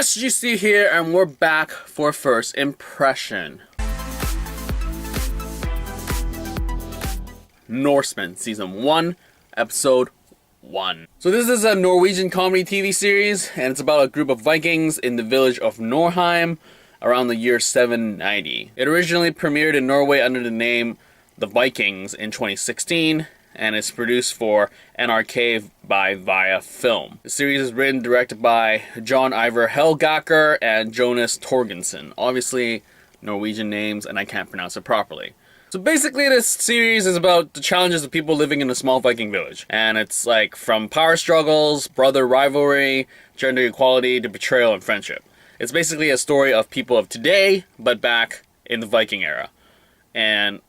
SGC here, and we're back for first impression. Norsemen, Season 1, Episode 1. So this is a Norwegian comedy TV series, and it's about a group of Vikings in the village of Norheim around the year 790. It originally premiered in Norway under the name The Vikings in 2016, and it's produced for NRK by Via Film. The series is written and directed by Jon Iver Helgaker and Jonas Torgersen. Obviously, Norwegian names, and I can't pronounce it properly. So basically, this series is about the challenges of people living in a small Viking village. And it's like from power struggles, brother rivalry, gender equality, to betrayal and friendship. It's basically a story of people of today, but back in the Viking era. And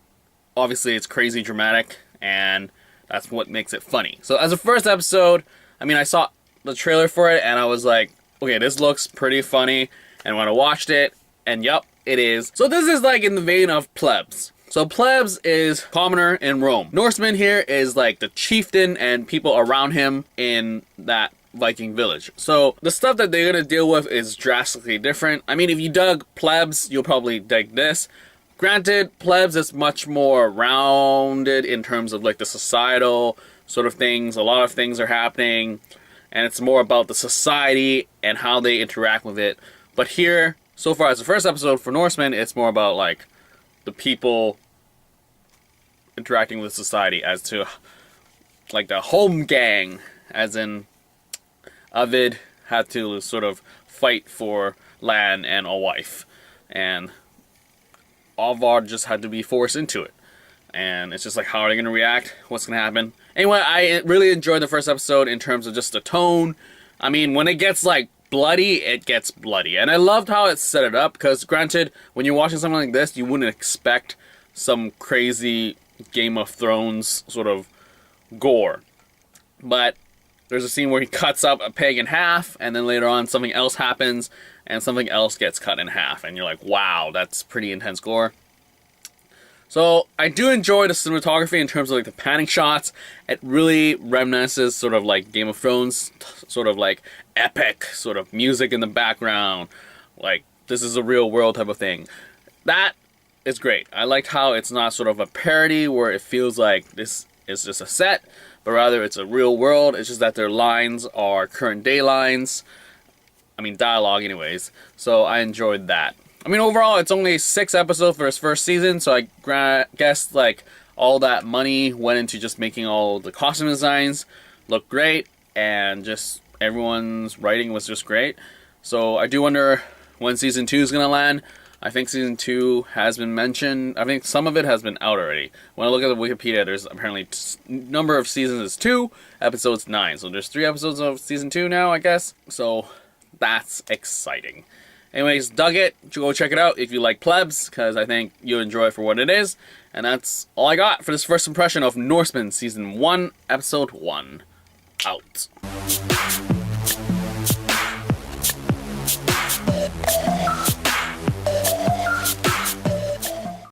obviously, it's crazy dramatic, and that's what makes it funny. So as a first episode, I saw the trailer for it, and I was like, okay, this looks pretty funny. And when I watched it, and yup, it is. So this is like in the vein of plebs. So plebs is commoner in Rome. Norseman here is like the chieftain and people around him in that Viking village. So the stuff that they're gonna deal with is drastically different. If you dug plebs, you'll probably dig this. Granted, plebs is much more rounded in terms of like the societal sort of things. A lot of things are happening, and it's more about the society and how they interact with it. But here, so far as the first episode for Norsemen, it's more about like the people interacting with society as to like the home gang, as in Avid had to sort of fight for land and a wife, and Alvar just had to be forced into it. And it's just like, how are they going to react? What's going to happen? Anyway, I really enjoyed the first episode in terms of just the tone. When it gets like bloody, it gets bloody. And I loved how it set it up, because granted, when you're watching something like this, you wouldn't expect some crazy Game of Thrones sort of gore. But there's a scene where he cuts up a pig in half, and then later on something else happens, and something else gets cut in half, and you're like, wow, that's pretty intense gore. So I do enjoy the cinematography in terms of like the panning shots. It really reminisces sort of like Game of Thrones, sort of like epic sort of music in the background, like this is a real world type of thing. That is great. I liked how it's not sort of a parody where it feels like this is just a set, but rather it's a real world. It's just that their lines are current day lines. Dialogue anyways. So I enjoyed that. Overall, it's only 6 episodes for its first season, so I guess like all that money went into just making all the costume designs look great, and just everyone's writing was just great. So I do wonder when season 2 is gonna land. I think season 2 has been mentioned. I think some of it has been out already. When I look at the Wikipedia, there's apparently number of seasons is 2, episodes 9. So there's 3 episodes of season 2 now, I guess. So that's exciting. Anyways, dug it. Go check it out if you like plebs, because I think you'll enjoy it for what it is. And that's all I got for this first impression of Norsemen Season 1, Episode 1. Out.